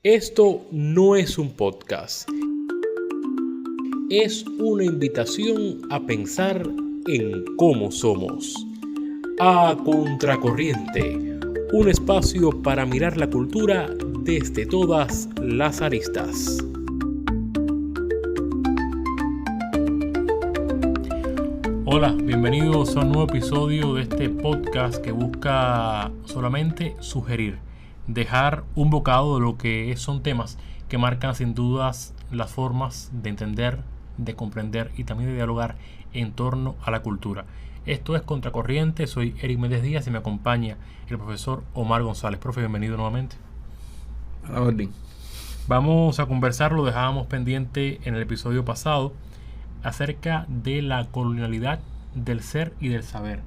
Esto no es un podcast, es una invitación a pensar en cómo somos. A Contracorriente, un espacio para mirar la cultura desde todas las aristas. Hola, bienvenidos a un nuevo episodio de este podcast que busca solamente sugerir, dejar un bocado de lo que son temas que marcan sin dudas las formas de entender, de comprender y también de dialogar en torno a la cultura. Esto es Contracorriente, soy Eric Méndez Díaz y me acompaña el profesor Omar González. Profe, bienvenido nuevamente. A la orden. Vamos a conversar, lo dejábamos pendiente en el episodio pasado, acerca de la colonialidad del ser y del saber.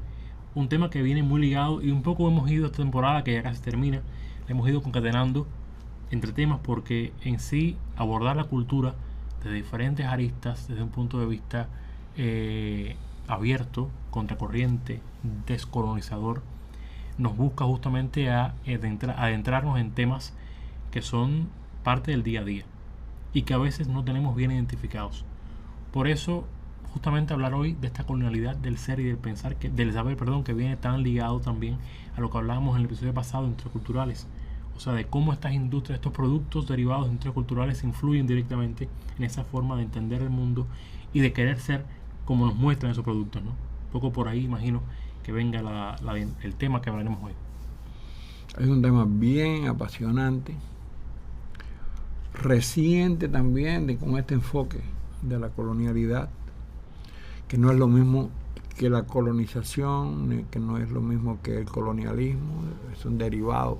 Un tema que viene muy ligado y un poco hemos ido esta temporada, que ya casi termina, hemos ido concatenando entre temas porque en sí abordar la cultura de diferentes aristas, desde un punto de vista abierto, contracorriente, descolonizador, nos busca justamente a adentrarnos en temas que son parte del día a día y que a veces no tenemos bien identificados. Por eso, justamente hablar hoy de esta colonialidad del ser y del pensar, del saber, que viene tan ligado también a lo que hablábamos en el episodio pasado, interculturales. O sea, de cómo estas industrias, estos productos derivados de interculturales influyen directamente en esa forma de entender el mundo y de querer ser como nos muestran esos productos, ¿no? Un poco por ahí imagino que venga el tema que hablaremos hoy. Es un tema bien apasionante, reciente también, con este enfoque de la colonialidad, que no es lo mismo que la colonización, que no es lo mismo que el colonialismo, es un derivado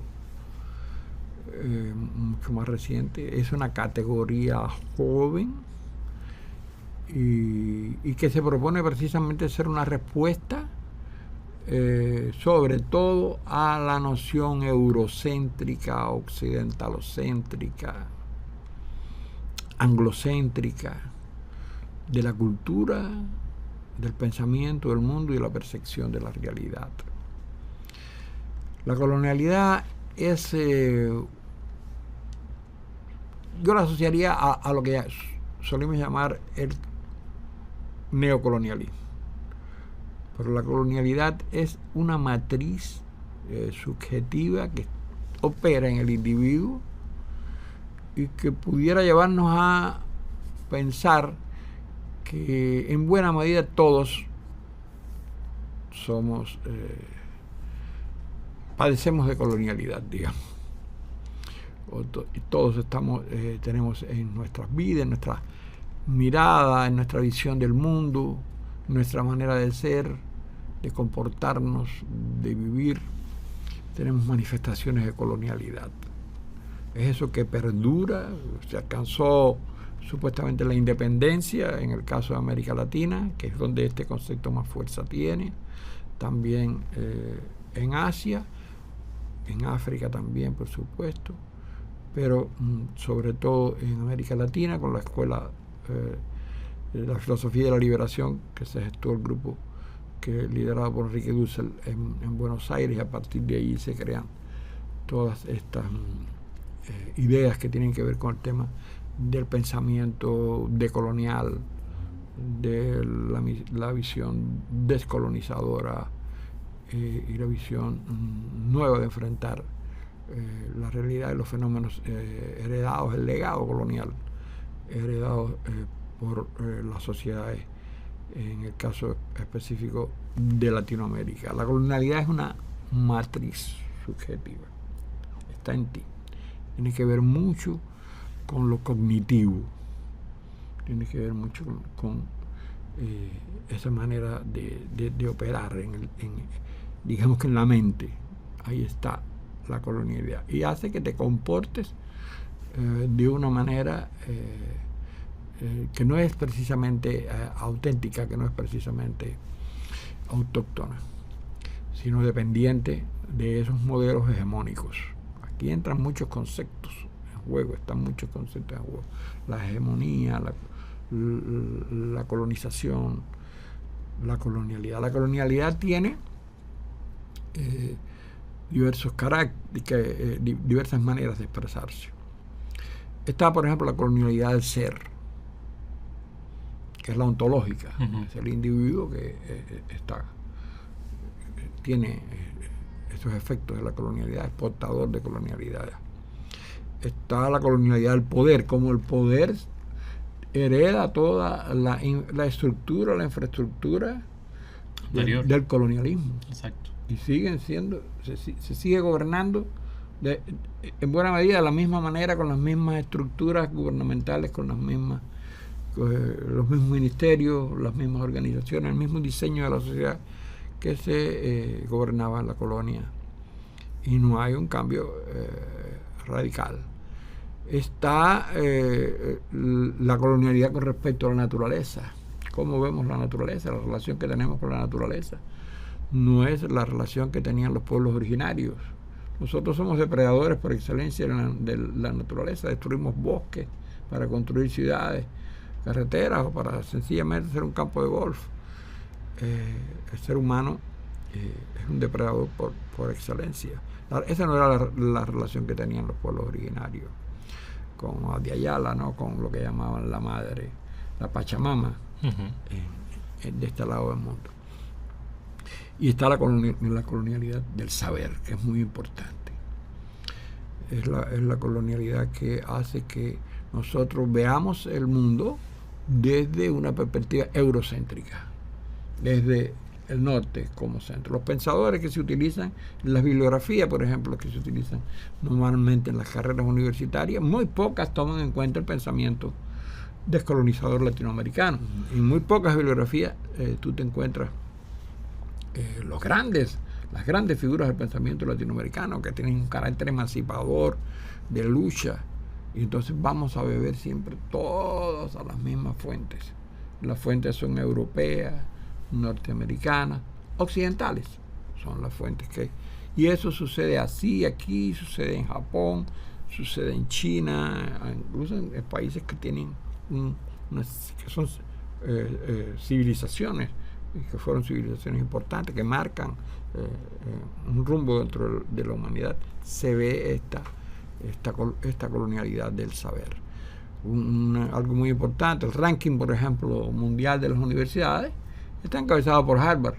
mucho más reciente, es una categoría joven y que se propone precisamente ser una respuesta sobre todo a la noción eurocéntrica, occidentalocéntrica, anglocéntrica de la cultura, del pensamiento del mundo y de la percepción de la realidad. La colonialidad es, yo la asociaría a lo que solemos llamar el neocolonialismo. Pero la colonialidad es una matriz subjetiva que opera en el individuo y que pudiera llevarnos a pensar que en buena medida todos padecemos de colonialidad, digamos. Todos tenemos en nuestras vidas, en nuestra mirada, en nuestra visión del mundo, nuestra manera de ser, de comportarnos, de vivir, tenemos manifestaciones de colonialidad. Es eso que perdura. Se alcanzó supuestamente la independencia en el caso de América Latina, que es donde este concepto más fuerza tiene, también en Asia, en África también, por supuesto, pero sobre todo en América Latina, con la escuela de la filosofía de la liberación, que se gestó el grupo liderado por Enrique Dussel en Buenos Aires, y a partir de ahí se crean todas estas ideas que tienen que ver con el tema del pensamiento decolonial, de la visión descolonizadora y la visión nueva de enfrentar la realidad de los fenómenos heredados, el legado colonial heredado por las sociedades, en el caso específico de Latinoamérica. La colonialidad es una matriz subjetiva, está en ti, tiene que ver mucho con lo cognitivo, tiene que ver mucho con esa manera de operar digamos que en la mente. Ahí está la colonialidad y hace que te comportes de una manera que no es precisamente auténtica, que no es precisamente autóctona, sino dependiente de esos modelos hegemónicos. Aquí entran muchos conceptos en juego, están muchos conceptos en juego. La hegemonía, la colonización, la colonialidad. La colonialidad tiene diversos caracteres, diversas maneras de expresarse. Está, por ejemplo, la colonialidad del ser, que es la ontológica. Es el individuo que tiene esos efectos de la colonialidad, es portador de colonialidad. Está la colonialidad del poder, como el poder hereda toda la estructura, la infraestructura del colonialismo. Exacto. Y siguen siendo, se sigue gobernando en buena medida de la misma manera, con las mismas estructuras gubernamentales, con los mismos ministerios, las mismas organizaciones, el mismo diseño de la sociedad que se gobernaba en la colonia. Y no hay un cambio radical. Está la colonialidad con respecto a la naturaleza. ¿Cómo vemos la naturaleza? La relación que tenemos con la naturaleza no es la relación que tenían los pueblos originarios. Nosotros somos depredadores por excelencia de la naturaleza. Destruimos bosques para construir ciudades, carreteras o para sencillamente hacer un campo de golf. El ser humano es un depredador por excelencia. Esa no era la relación que tenían los pueblos originarios con Abya-Yala, ¿no? Con lo que llamaban la madre, la Pachamama, de este lado del mundo. Y está la colonialidad del saber, que es muy importante. Es la colonialidad que hace que nosotros veamos el mundo desde una perspectiva eurocéntrica, desde el norte como centro. Los pensadores que se utilizan en las bibliografías, por ejemplo, que se utilizan normalmente en las carreras universitarias, muy pocas toman en cuenta el pensamiento descolonizador latinoamericano. En muy pocas bibliografías tú te encuentras las grandes figuras del pensamiento latinoamericano, que tienen un carácter emancipador, de lucha. Y entonces vamos a beber siempre todos a las mismas fuentes. Las fuentes son europeas, norteamericanas, occidentales son las fuentes que hay. Y eso sucede así aquí, sucede en Japón, sucede en China, incluso en países que tienen que son civilizaciones, que fueron civilizaciones importantes, que marcan un rumbo dentro de la humanidad. Se ve esta colonialidad del saber. Algo muy importante, el ranking, por ejemplo, mundial de las universidades, está encabezado por Harvard,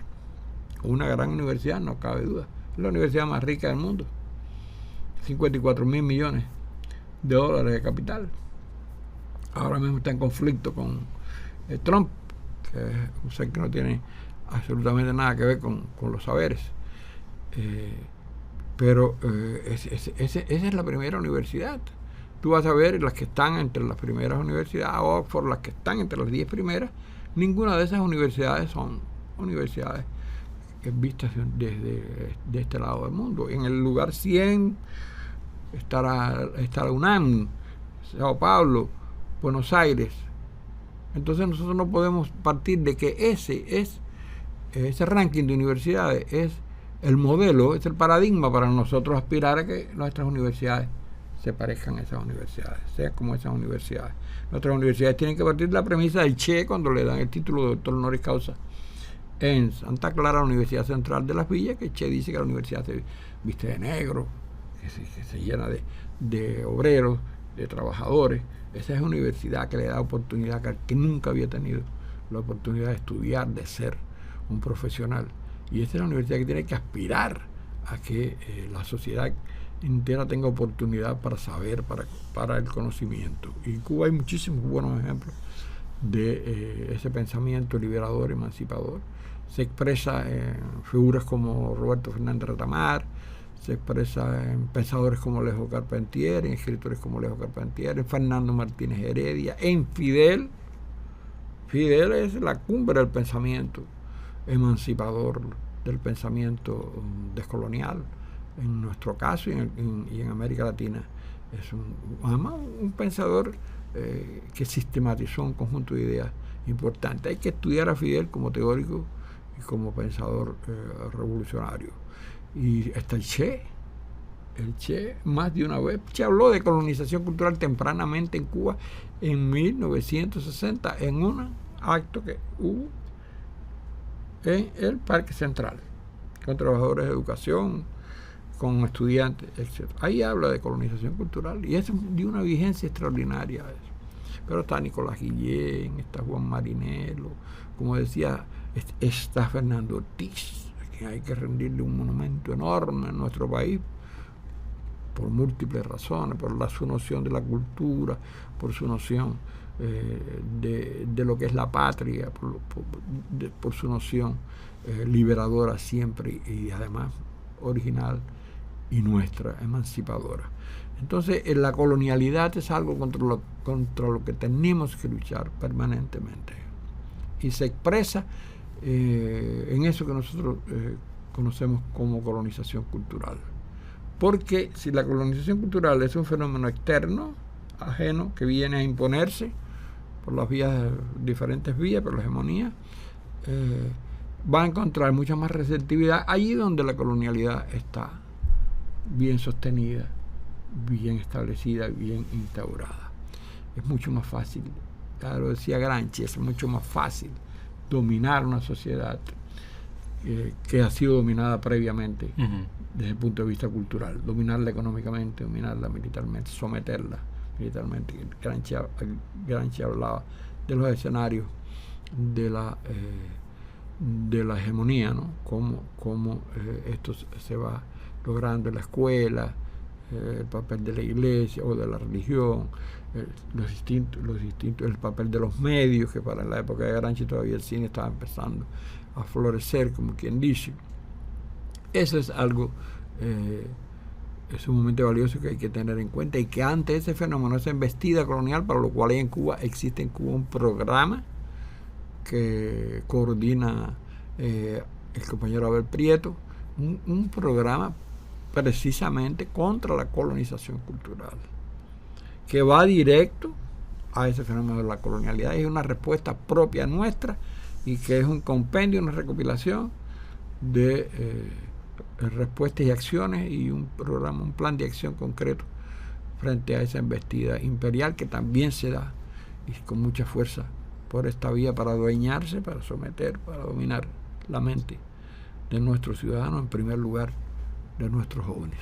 una gran universidad, no cabe duda. Es la universidad más rica del mundo. 54.000 millones de dólares de capital. Ahora mismo está en conflicto con Trump, que es un ser que no tiene absolutamente nada que ver con los saberes. Pero esa es la primera universidad. Tú vas a ver las que están entre las primeras universidades, Oxford, las que están entre las 10 primeras. Ninguna de esas universidades son universidades vistas desde este lado del mundo. En el lugar 100 está la UNAM, Sao Paulo, Buenos Aires. Entonces nosotros no podemos partir de que ese ranking de universidades es el modelo, es el paradigma para nosotros aspirar a que nuestras universidades se parezcan a esas universidades, sean como esas universidades. Nuestras universidades tienen que partir de la premisa del Che cuando le dan el título de doctor honoris causa en Santa Clara, la Universidad Central de las Villas, que Che dice que la universidad se viste de negro, que se llena de obreros, de trabajadores. Esa es una universidad que le da oportunidad a que nunca había tenido la oportunidad de estudiar, de ser un profesional. Y esa es la universidad que tiene que aspirar a que la sociedad entera tenga oportunidad para saber, para el conocimiento. Y en Cuba hay muchísimos buenos ejemplos de ese pensamiento liberador, emancipador. Se expresa en figuras como Roberto Fernández Retamar, se expresa en pensadores como Alejo Carpentier, en escritores como Alejo Carpentier, en Fernando Martínez Heredia, en Fidel. Fidel es la cumbre del pensamiento emancipador, del pensamiento descolonial, en nuestro caso y en América Latina. Es además un pensador que sistematizó un conjunto de ideas importantes. Hay que estudiar a Fidel como teórico y como pensador revolucionario. Y está el Che más de una vez. Che habló de colonización cultural tempranamente en Cuba en 1960 en un acto que hubo en el Parque Central con trabajadores de educación con estudiantes, etc. Ahí habla de colonización cultural y es de una vigencia extraordinaria eso. Pero está Nicolás Guillén, está Juan Marinelo, como decía, está Fernando Ortiz, a quien hay que rendirle un monumento enorme en nuestro país por múltiples razones, por su noción de la cultura, por su noción de lo que es la patria, por su noción liberadora siempre y además original y nuestra, emancipadora. Entonces, la colonialidad es algo contra lo que tenemos que luchar permanentemente. Y se expresa en eso que nosotros conocemos como colonización cultural. Porque si la colonización cultural es un fenómeno externo, ajeno, que viene a imponerse por las diferentes vías, por la hegemonía, va a encontrar mucha más receptividad allí donde la colonialidad está bien sostenida, bien establecida, bien instaurada. Es mucho más fácil, ya lo decía Gramsci, es mucho más fácil dominar una sociedad que ha sido dominada previamente desde el punto de vista cultural, dominarla económicamente, dominarla militarmente, someterla militarmente. Gramsci hablaba de los escenarios de la hegemonía, ¿no? Cómo esto se va logrando en la escuela, el papel de la iglesia o de la religión, el papel de los medios, que para la época de Gramsci todavía el cine estaba empezando a florecer, como quien dice. Eso es algo sumamente valioso que hay que tener en cuenta, y que ante ese fenómeno, esa embestida colonial, para lo cual existe en Cuba un programa que coordina el compañero Abel Prieto, un programa precisamente contra la colonización cultural, que va directo a ese fenómeno de la colonialidad. Es una respuesta propia nuestra y que es un compendio, una recopilación de respuestas y acciones y un programa, un plan de acción concreto frente a esa embestida imperial que también se da y con mucha fuerza por esta vía para adueñarse, para someter, para dominar la mente de nuestros ciudadanos, en primer lugar de nuestros jóvenes.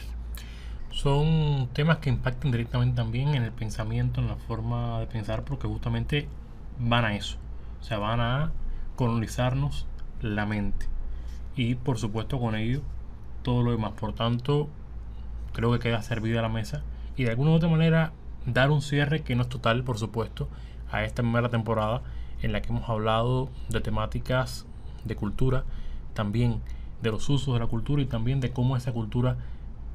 Son temas que impactan directamente también en el pensamiento, en la forma de pensar, porque justamente van a eso, o sea, van a colonizarnos la mente y por supuesto con ello todo lo demás. Por tanto, creo que queda servida la mesa y de alguna u otra manera dar un cierre que no es total, por supuesto, a esta primera temporada en la que hemos hablado de temáticas de cultura, también de los usos de la cultura y también de cómo esa cultura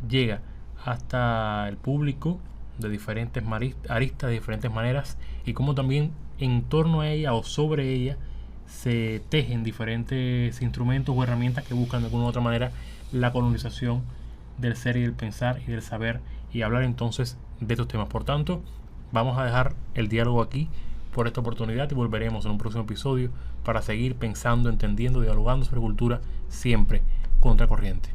llega hasta el público de diferentes aristas, de diferentes maneras, y cómo también en torno a ella o sobre ella se tejen diferentes instrumentos o herramientas que buscan de alguna u otra manera la colonización del ser y del pensar y del saber, y hablar entonces de estos temas. Por tanto, vamos a dejar el diálogo aquí por esta oportunidad y volveremos en un próximo episodio para seguir pensando, entendiendo, dialogando sobre cultura, siempre contracorriente.